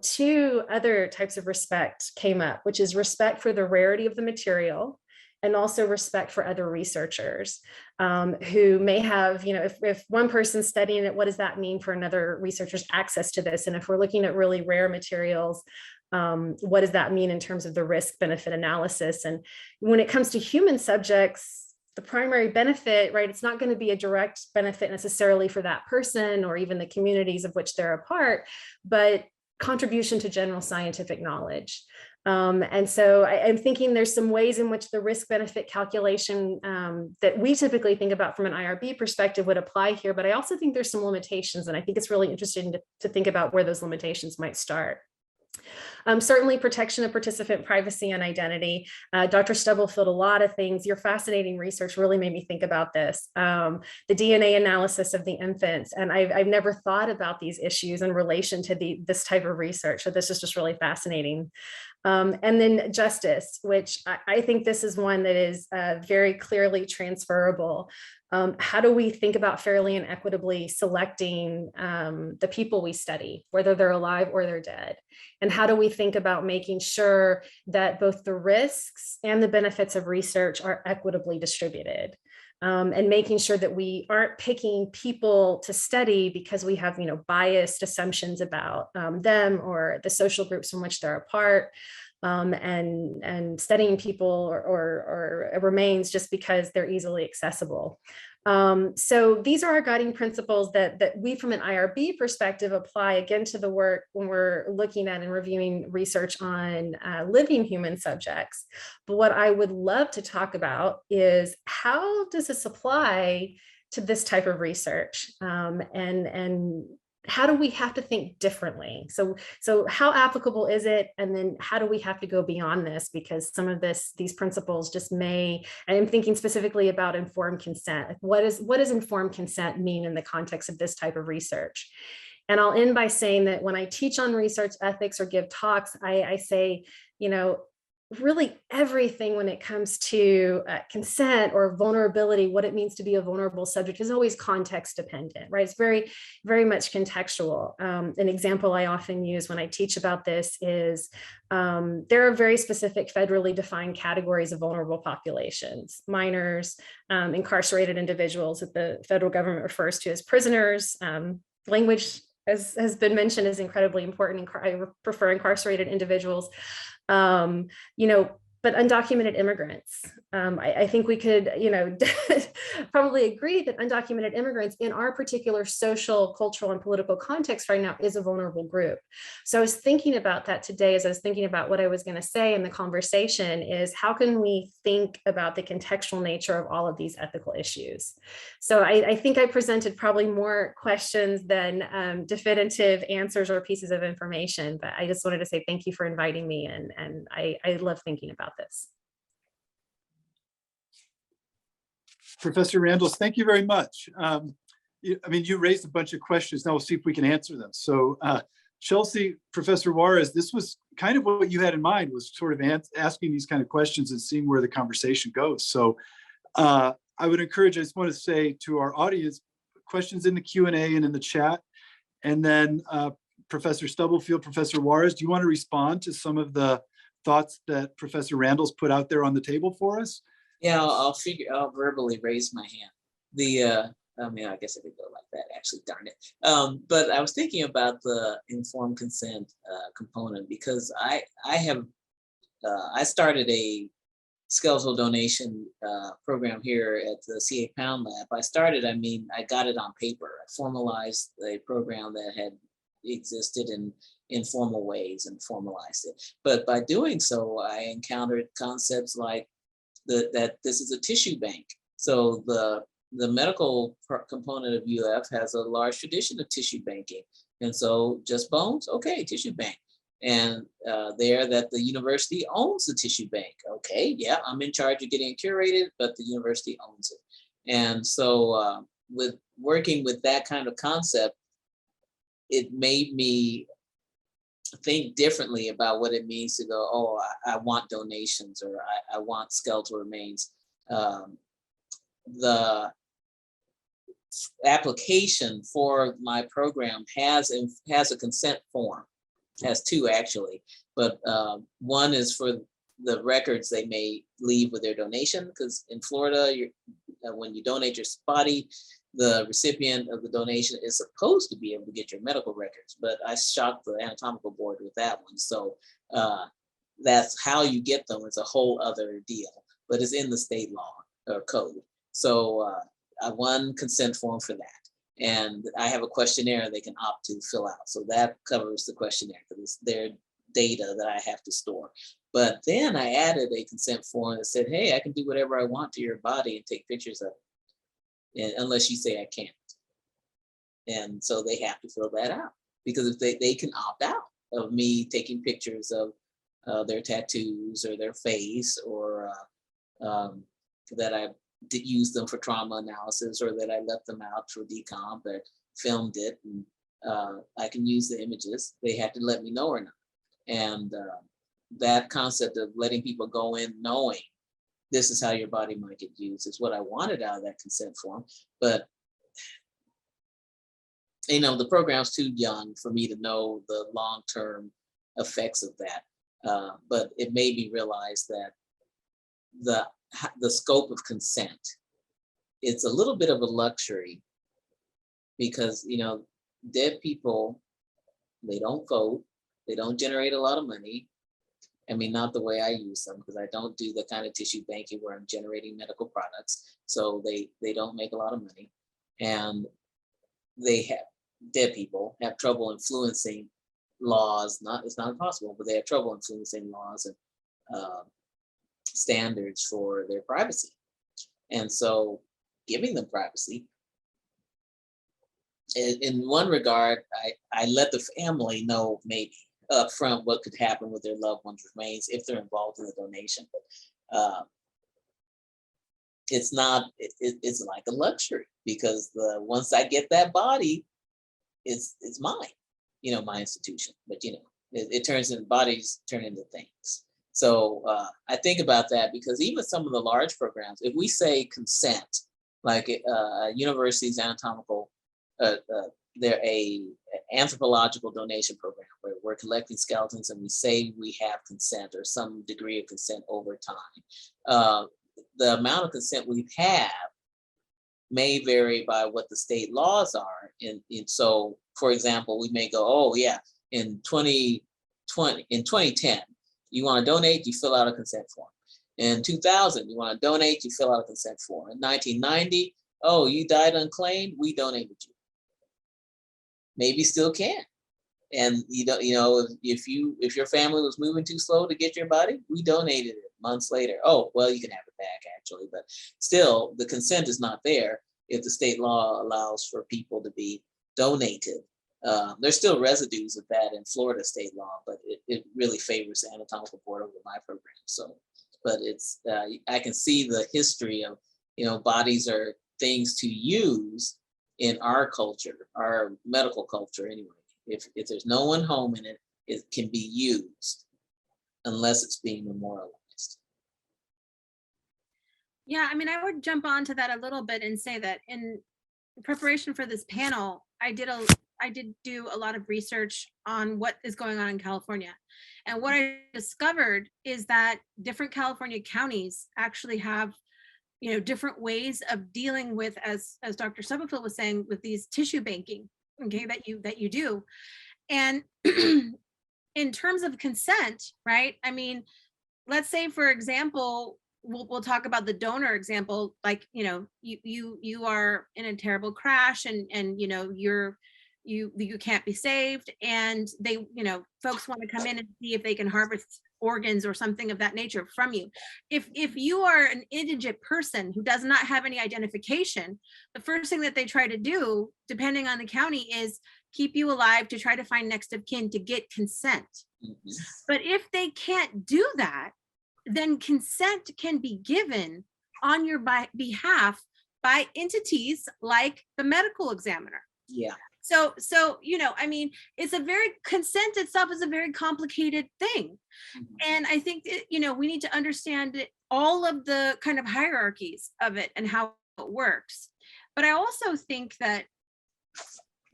two other types of respect came up, which is respect for the rarity of the material, and also respect for other researchers who may have, if one person's studying it, what does that mean for another researcher's access to this? And if we're looking at really rare materials, what does that mean in terms of the risk benefit analysis? And when it comes to human subjects, the primary benefit, right, it's not going to be a direct benefit necessarily for that person or even the communities of which they're a part, but contribution to general scientific knowledge. And so I'm thinking there's some ways in which the risk benefit calculation that we typically think about from an IRB perspective would apply here, but I also think there's some limitations, and I think it's really interesting to think about where those limitations might start. Certainly protection of participant privacy and identity. Dr. Stubblefield, a lot of things, your fascinating research really made me think about this. The DNA analysis of the infants, and I've never thought about these issues in relation to this type of research. So this is just really fascinating. And then justice, which I think this is one that is very clearly transferable. How do we think about fairly and equitably selecting the people we study, whether they're alive or they're dead? And how do we think about making sure that both the risks and the benefits of research are equitably distributed? And making sure that we aren't picking people to study because we have, biased assumptions about them or the social groups from which they're a part, and studying people or remains just because they're easily accessible. So these are our guiding principles that we from an IRB perspective apply again to the work when we're looking at and reviewing research on living human subjects. But what I would love to talk about is how does this apply to this type of research, and how do we have to think differently? So how applicable is it? And then how do we have to go beyond this? Because some of these principles just may, and I'm thinking specifically about informed consent. Like what does informed consent mean in the context of this type of research? And I'll end by saying that when I teach on research ethics or give talks, I say, really everything when it comes to consent or vulnerability, what it means to be a vulnerable subject is always context dependent, right? It's very, very much contextual. An example I often use when I teach about this is there are very specific federally defined categories of vulnerable populations: minors, incarcerated individuals that the federal government refers to as prisoners. Language, as has been mentioned, is incredibly important. I prefer incarcerated individuals. But undocumented immigrants. I think we could, probably agree that undocumented immigrants in our particular social, cultural, and political context right now is a vulnerable group. So I was thinking about that today as I was thinking about what I was going to say in the conversation is how can we think about the contextual nature of all of these ethical issues? So I think I presented probably more questions than definitive answers or pieces of information, but I just wanted to say thank you for inviting me, and I love thinking about this. Professor Randles, thank you very much. You raised a bunch of questions. Now we'll see if we can answer them. So Chelsey, Professor Juarez, this was kind of what you had in mind, was sort of asking these kind of questions and seeing where the conversation goes. So I would encourage, I just want to say to our audience, questions in the Q&A and in the chat. And then Professor Stubblefield, Professor Juarez, do you want to respond to some of the thoughts that Professor Randles put out there on the table for us? Yeah, I'll verbally raise my hand. I mean, I guess I could go like that, actually, darn it. But I was thinking about the informed consent component, because I started a skeletal donation program here at the CA Pound Lab. I got it on paper. I formalized a program that had existed in informal ways and formalized it. But by doing so, I encountered concepts like that this is a tissue bank. So the medical component of UF has a large tradition of tissue banking. And so just bones, okay, tissue bank. And that the university owns the tissue bank. Okay, yeah, I'm in charge of getting it curated, but the university owns it. And so with working with that kind of concept, it made me think differently about what it means to go, oh, I want donations, or I want skeletal remains. The application for my program has a consent form, has two actually, but one is for the records they may leave with their donation, because in Florida, when you donate your body, the recipient of the donation is supposed to be able to get your medical records, but I shocked the anatomical board with that one. So that's how you get them. It's a whole other deal, but it's in the state law or code. So I won consent form for that. And I have a questionnaire they can opt to fill out. So that covers the questionnaire, because it's their data that I have to store. But then I added a consent form that said, hey, I can do whatever I want to your body and take pictures of it, and unless you say I can't. And so they have to fill that out, because if they can opt out of me taking pictures of their tattoos or their face, or that I use them for trauma analysis, or that I left them out for decomp or filmed it, and I can use the images. They have to let me know or not. And that concept of letting people go in knowing this is how your body might get used is what I wanted out of that consent form. But the program's too young for me to know the long-term effects of that. But it made me realize that the scope of consent, it's a little bit of a luxury, because dead people, they don't vote, they don't generate a lot of money. I mean, not the way I use them, because I don't do the kind of tissue banking where I'm generating medical products. So they don't make a lot of money, and dead people have trouble influencing laws. It's not impossible, but they have trouble influencing laws and standards for their privacy. And so giving them privacy, in one regard, I let the family know maybe up front what could happen with their loved one's remains if they're involved in the donation. But it's like a luxury, because once I get that body, it's mine, my institution. But it turns into bodies, turn into things. So I think about that, because even some of the large programs, if we say consent, like universities anatomical, they're a anthropological donation program where we're collecting skeletons and we say we have consent or some degree of consent over time. The amount of consent we have may vary by what the state laws are. So, for example, we may go, oh yeah, in 2010, you want to donate, you fill out a consent form. In 2000, you want to donate, you fill out a consent form. In 1990, oh, you died unclaimed, we donated you. Maybe still can. And if your family was moving too slow to get your body, we donated it months later. Oh, well, you can have it back actually, but still the consent is not there if the state law allows for people to be donated. There's still residues of that in Florida state law, but it really favors the anatomical board over my program. So, but it's I can see the history of bodies are things to use in our culture, our medical culture anyway. If there's no one home in it, it can be used unless it's being memorialized. Yeah, I mean, I would jump onto that a little bit and say that in preparation for this panel, I did do a lot of research on what is going on in California. And what I discovered is that different California counties actually have, you know, different ways of dealing with, as Dr. Stubblefield was saying, with these tissue banking, okay, that you do. And in terms of consent, right? I mean, let's say, for example, we'll talk about the donor example, like, you know, you are in a terrible crash and you know, you can't be saved, and they, you know, folks want to come in and see if they can harvest organs or something of that nature from you. If you are an indigent person who does not have any identification, the first thing that they try to do, depending on the county, is keep you alive to try to find next of kin to get consent. Mhm. But if they can't do that, then consent can be given on your behalf by entities like the medical examiner. Yeah. So, you know, I mean, consent itself is a very complicated thing. Mhm. And I think that, you know, we need to understand all of the kind of hierarchies of it and how it works. But I also think that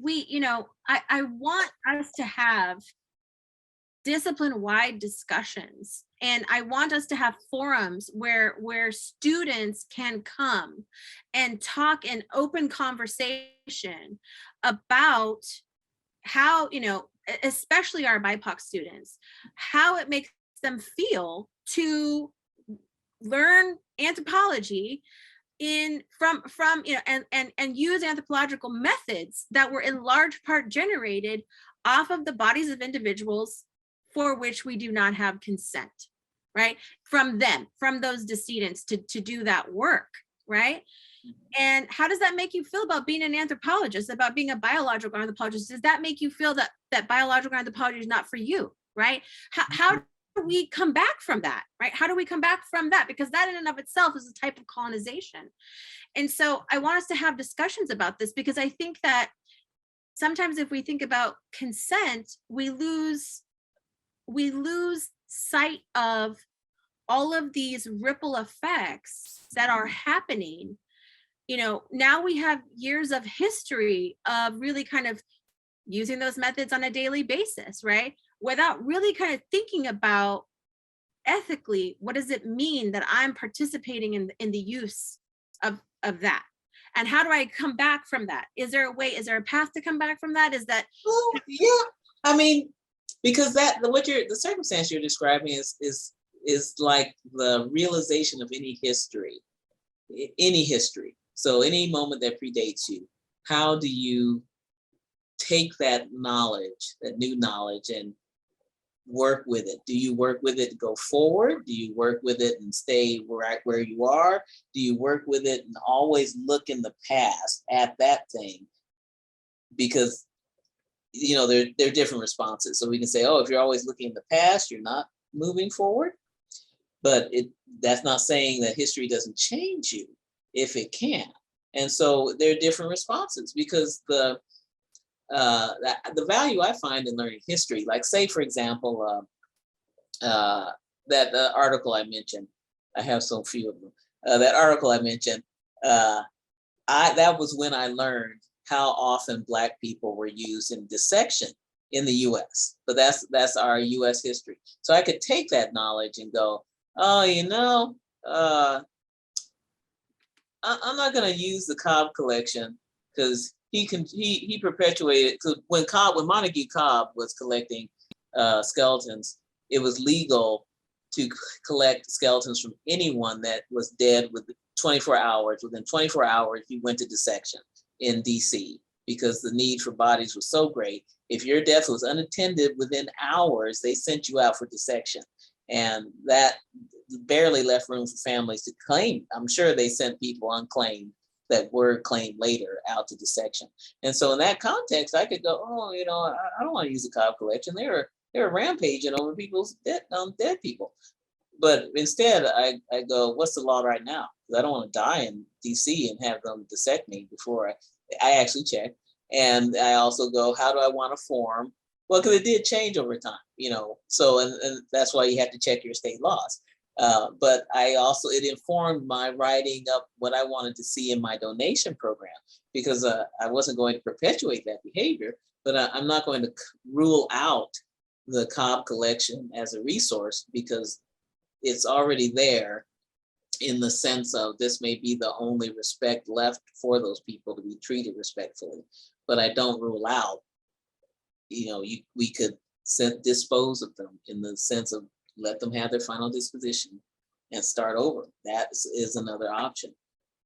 you know, I want us to have discipline-wide discussions, and I want us to have forums where students can come and talk in open conversation about how, you know, especially our BIPOC students, how it makes them feel to learn anthropology from you know, and use anthropological methods that were in large part generated off of the bodies of individuals for which we do not have consent, right? From those decedents to do that work, right? And how does that make you feel about being an anthropologist, about being a biological anthropologist? Does that make you feel that biological anthropology is not for you, right? How do we come back from that, right? How do we come back from that? Because that in and of itself is a type of colonization. And so I want us to have discussions about this, because I think that sometimes if we think about consent, we lose sight of all of these ripple effects that are happening. You know, now we have years of history of really kind of using those methods on a daily basis, right? Without really kind of thinking about ethically, what does it mean that I'm participating in the use of that? And how do I come back from that? Is there a path to come back from that? Is that? Well, yeah, I mean, because the circumstance you're describing is like the realization of any history. So any moment that predates you, how do you take that knowledge, that new knowledge, and work with it? Do you work with it to go forward? Do you work with it and stay right where you are? Do you work with it and always look in the past at that thing? Because, you know, there are different responses. So we can say, oh, if you're always looking in the past, you're not moving forward. But that's not saying that history doesn't change you if it can. And so there are different responses, because the value I find in learning history, like say, for example, that article I mentioned, I have so few of them. That article I mentioned, that was when I learned how often Black people were used in dissection in the US. But that's our US history. So I could take that knowledge and go, oh, you know, I'm not going to use the Cobb collection, because he perpetuated. Because when Montague Cobb was collecting skeletons, it was legal to collect skeletons from anyone that was dead within 24 hours. Within 24 hours, you went to dissection in DC, because the need for bodies was so great. If your death was unattended within hours, they sent you out for dissection, and that barely left room for families to claim. I'm sure they sent people unclaimed that were claimed later out to dissection. And so in that context, I could go, oh, you know, I don't want to use the Cobb collection. They were rampaging over people's dead people. But instead, I go, what's the law right now? Because I don't want to die in DC and have them dissect me before I actually check. And I also go, how do I want to form? Well, because it did change over time, you know, so, and that's why you have to check your state laws. But I also, it informed my writing up what I wanted to see in my donation program, because I wasn't going to perpetuate that behavior, but I'm not going to rule out the Cobb collection as a resource, because it's already there, in the sense of this may be the only respect left for those people to be treated respectfully. But I don't rule out, you know, we could dispose of them, in the sense of let them have their final disposition and start over. That is another option.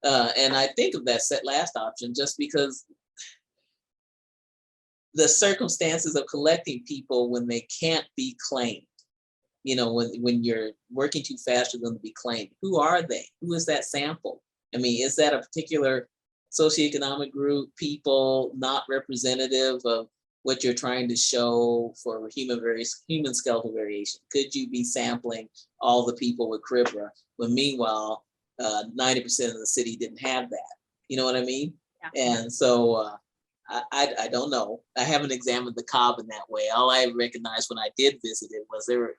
And I think of that last option just because the circumstances of collecting people when they can't be claimed, you know, when you're working too fast for them to be claimed, who are they? Who is that sample? I mean, is that a particular socioeconomic group, people not representative of what you're trying to show for human skeletal variation? Could you be sampling all the people with cribra when meanwhile 90% of the city didn't have that? You know what I mean? Yeah. And so I don't know. I haven't examined the Cobb in that way. All I recognized when I did visit it was they were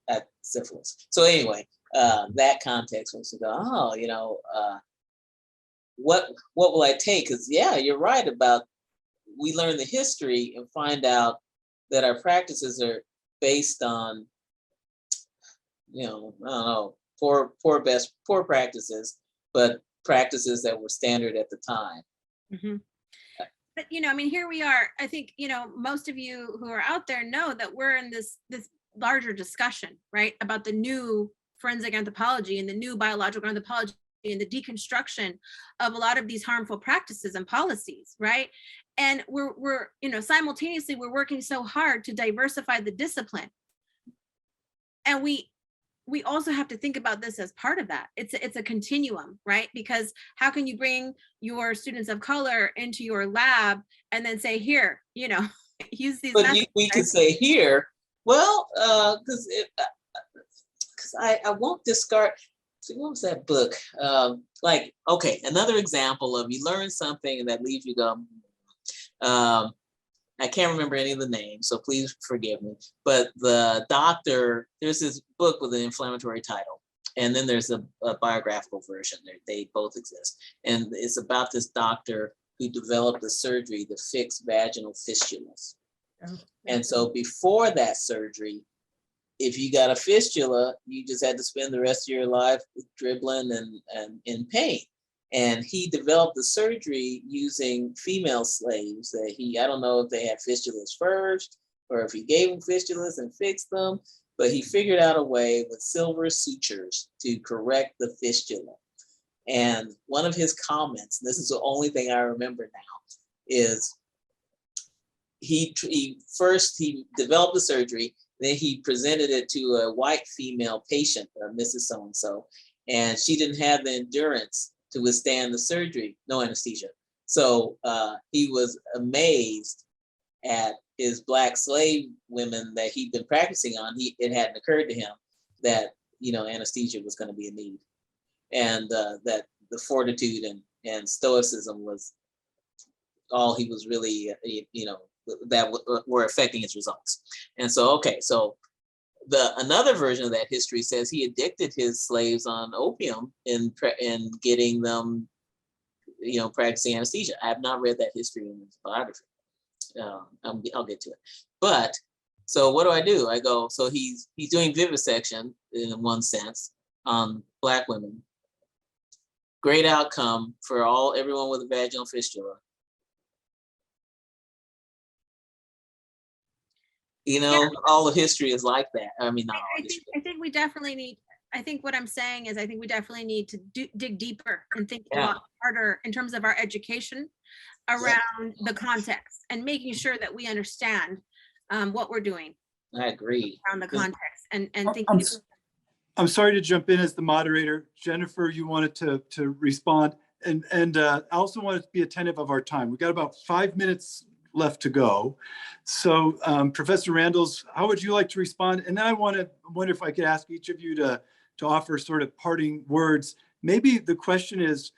at Syphilis. So anyway, that context was to go, oh, you know, what will I take? Because yeah, you're right about, we learn the history and find out that our practices are based on, you know, I don't know, poor practices, but practices that were standard at the time. Mm-hmm. But, you know, I mean, here we are. I think, you know, most of you who are out there know that we're in this larger discussion, right, about the new forensic anthropology and the new biological anthropology and the deconstruction of a lot of these harmful practices and policies, right? And we're you know, simultaneously, we're working so hard to diversify the discipline. And we also have to think about this as part of that. It's a continuum, right? Because how can you bring your students of color into your lab and then say, here, you know, use these but methods, we right? could say here, well, because I won't discard. See, what was that book? Like, okay, another example of you learn something and that leaves you go, I can't remember any of the names, so please forgive me. But the doctor, there's this book with an inflammatory title, and then there's a biographical version. They both exist. And it's about this doctor who developed a surgery to fix vaginal fistulas. Oh. And so before that surgery, if you got a fistula, you just had to spend the rest of your life dribbling and in pain. And he developed the surgery using female slaves that I don't know if they had fistulas first or if he gave them fistulas and fixed them, but he figured out a way with silver sutures to correct the fistula. And one of his comments, and this is the only thing I remember now, is he developed the surgery, then he presented it to a white female patient, Mrs. So-and-so, and she didn't have the endurance to withstand the surgery, no anesthesia. So he was amazed at his Black slave women that he'd been practicing on. It hadn't occurred to him that, you know, anesthesia was going to be a need, and that the fortitude and stoicism was all he was really, you know, that were affecting his results. And so, okay, so another version of that history says he addicted his slaves on opium in getting them, you know, practicing anesthesia. I have not read that history in his biography. I'll get to it. But so what do? I go, so he's doing vivisection in one sense on Black women. Great outcome for everyone with a vaginal fistula. You know, yeah. All of history is like that. I mean, not all history. I think we definitely need, I think what I'm saying is I think we definitely need to dig deeper and think a lot harder in terms of our education around the context and making sure that we understand what we're doing. I agree. Around the context and thinking. I'm sorry to jump in as the moderator. Jennifer, you wanted to respond. And I also wanted to be attentive of our time. We've got about 5 minutes left to go. So Professor Randles, how would you like to respond? And then I wonder if I could ask each of you to offer sort of parting words. Maybe the question is,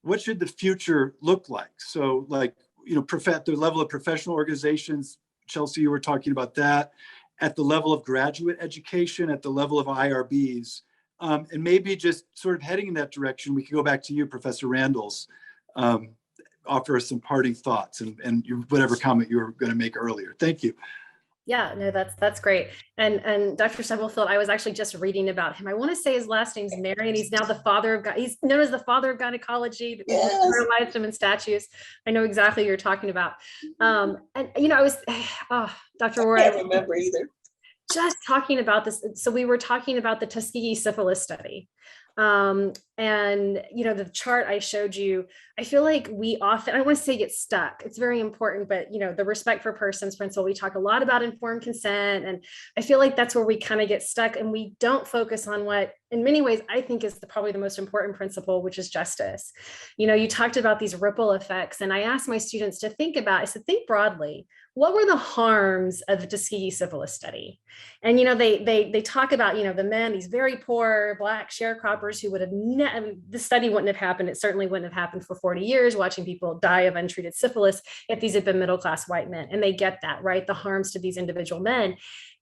what should the future look like? So like, at the level of professional organizations. Chelsey, you were talking about that. At the level of graduate education, at the level of IRBs, and maybe just sort of heading in that direction, we can go back to you, Professor Randles, offer us some parting thoughts and whatever comment you were going to make earlier. Thank you. Yeah, no, that's great. And Dr. Stubblefield, I was actually just reading about him. I want to say his last name's Mary, and he's now the father of, he's known as the father of gynecology. We paralyzed him in statues. I know exactly what you're talking about. And I was, Dr. Ward, I can't remember either. Just talking about this. So we were talking about the Tuskegee syphilis study. And the chart I showed you, I feel like we often, I want to say get stuck. It's very important, but the respect for persons principle, we talk a lot about informed consent. And I feel like that's where we kind of get stuck, and we don't focus on what in many ways I think is probably the most important principle, which is justice. You talked about these ripple effects, and I asked my students to think think broadly. What were the harms of the Tuskegee syphilis study? And, they talk about, the men, these very poor Black sharecroppers who would have, the study wouldn't have happened. It certainly wouldn't have happened for 40 years, watching people die of untreated syphilis if these had been middle-class white men. And they get that, right? The harms to these individual men.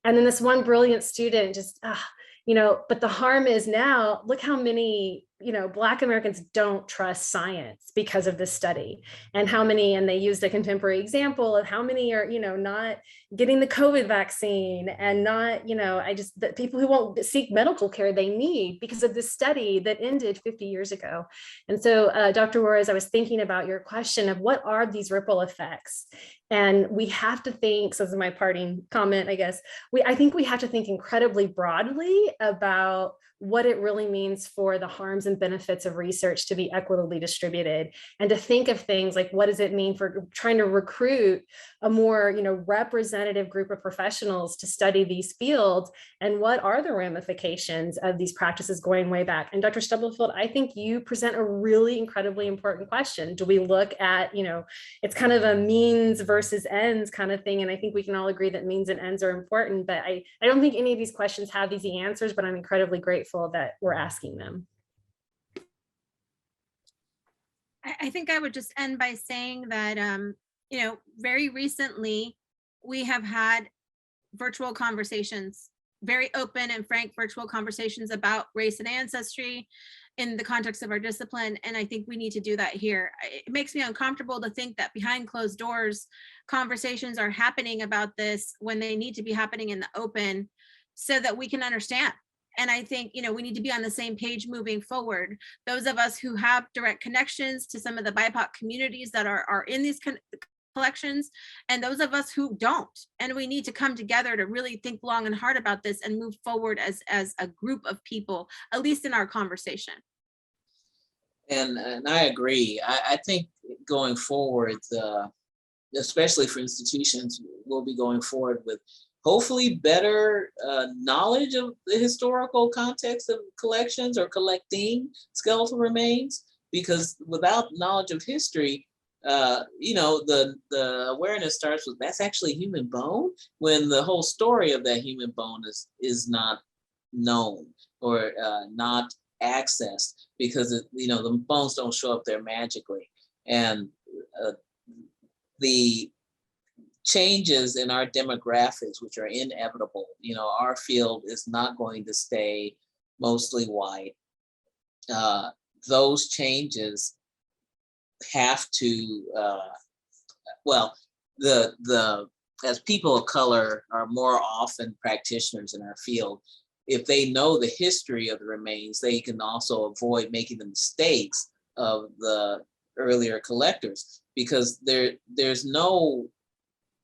And then this one brilliant student just, but the harm is now, look how many, Black Americans don't trust science because of this study, and how many, and they used a contemporary example of how many are, not getting the COVID vaccine, and not, the people who won't seek medical care they need because of this study that ended 50 years ago. And so, Dr. Juarez, I was thinking about your question of what are these ripple effects? And we have to think, so this is my parting comment, I guess, I think we have to think incredibly broadly about what it really means for the harms and benefits of research to be equitably distributed, and to think of things like, what does it mean for trying to recruit a more, representative group of professionals to study these fields, and what are the ramifications of these practices going way back? And Dr. Stubblefield, I think you present a really incredibly important question. Do we look at, it's kind of a means versus ends kind of thing, and I think we can all agree that means and ends are important, but I don't think any of these questions have easy answers, but I'm incredibly grateful that we're asking them. I think I would just end by saying that, very recently we have had virtual conversations, very open and frank virtual conversations about race and ancestry in the context of our discipline. And I think we need to do that here. It makes me uncomfortable to think that behind closed doors, conversations are happening about this when they need to be happening in the open so that we can understand. And I think, we need to be on the same page moving forward. Those of us who have direct connections to some of the BIPOC communities that are in these collections, and those of us who don't. And we need to come together to really think long and hard about this and move forward as a group of people, at least in our conversation. And I agree. I think going forward, especially for institutions, we'll be going forward with hopefully better knowledge of the historical context of collections or collecting skeletal remains, because without knowledge of history, the awareness starts with, that's actually human bone, when the whole story of that human bone is not known or not accessed, because the bones don't show up there magically. And the changes in our demographics, which are inevitable, our field is not going to stay mostly white. Those changes have to, as people of color are more often practitioners in our field, if they know the history of the remains, they can also avoid making the mistakes of the earlier collectors, because there's no,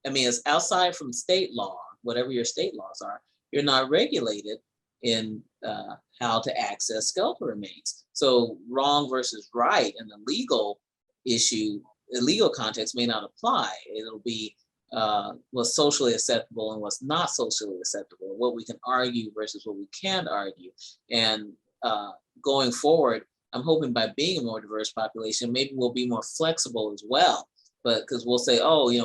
it's outside from state law, whatever your state laws are, you're not regulated in how to access skeletal remains. So wrong versus right in the legal issue, the legal context may not apply. It'll be what's socially acceptable and what's not socially acceptable, what we can argue versus what we can't argue. And going forward, I'm hoping by being a more diverse population, maybe we'll be more flexible as well. But because we'll say,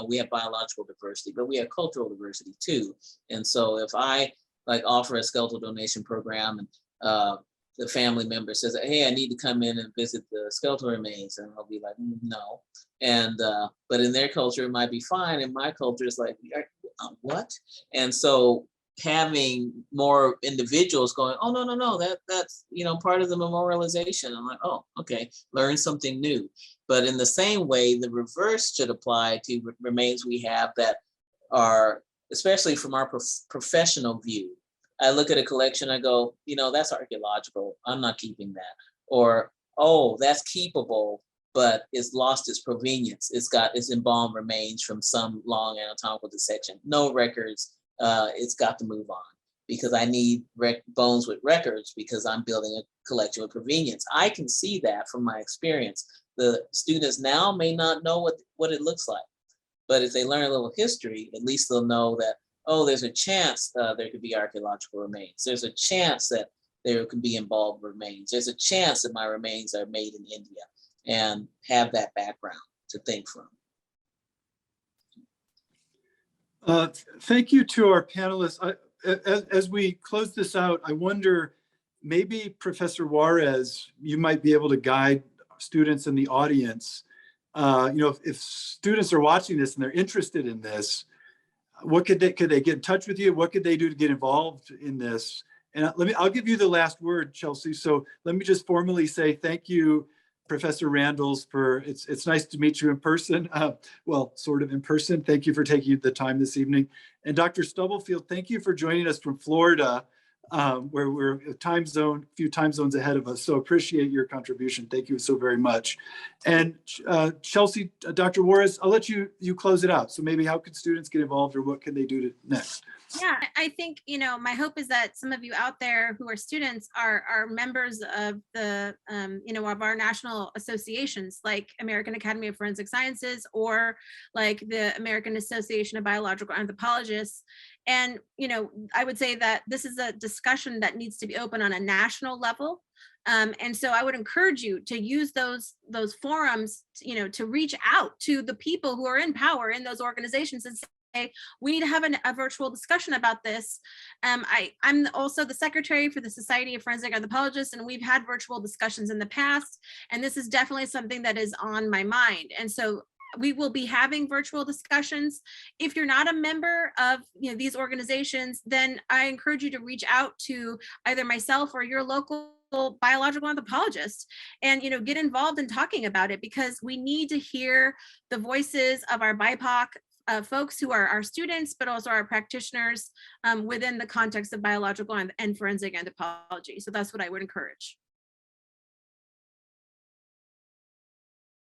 we have biological diversity, but we have cultural diversity too. And so if I offer a skeletal donation program and the family member says, hey, I need to come in and visit the skeletal remains. And I'll be like, no. And, but in their culture, it might be fine. In my culture, it's like, what? And so having more individuals going, oh, no, that's, part of the memorialization. I'm like, oh, okay, learn something new. But in the same way, the reverse should apply to remains we have that are, especially from our professional view. I look at a collection, I go, that's archaeological. I'm not keeping that. Or, oh, that's keepable, but it's lost its provenience. It's embalmed remains from some long anatomical dissection. No records. It's got to move on because I need bones with records because I'm building a collection with provenience. I can see that from my experience. The students now may not know what it looks like, but if they learn a little history, at least they'll know that, oh, there's a chance there could be archaeological remains. There's a chance that there could be embalmed remains. There's a chance that my remains are made in India, and have that background to think from. Thank you to our panelists. As we close this out, I wonder, maybe Professor Juarez, you might be able to guide students in the audience. If students are watching this and they're interested in this, what could they get in touch with you? What could they do to get involved in this? And I'll give you the last word, Chelsey. So let me just formally say thank you, Professor Randles, it's nice to meet you in person. Well, sort of in person. Thank you for taking the time this evening. And Dr. Stubblefield, thank you for joining us from Florida, where we're a few time zones ahead of us. So appreciate your contribution. Thank you so very much. And Chelsey, Dr. Juarez, I'll let you close it out. So maybe how can students get involved, or what can they do next? Yeah, I think, my hope is that some of you out there who are students are members of the, of our national associations, like American Academy of Forensic Sciences, or like the American Association of Biological Anthropologists. And, I would say that this is a discussion that needs to be open on a national level. And so I would encourage you to use those forums, to reach out to the people who are in power in those organizations and say, we need to have a virtual discussion about this. I'm also the secretary for the Society of Forensic Anthropologists, and we've had virtual discussions in the past, and this is definitely something that is on my mind. And so we will be having virtual discussions. If you're not a member of these organizations, then I encourage you to reach out to either myself or your local biological anthropologist and get involved in talking about it, because we need to hear the voices of our BIPOC folks who are our students, but also our practitioners within the context of biological and forensic anthropology. So that's what I would encourage.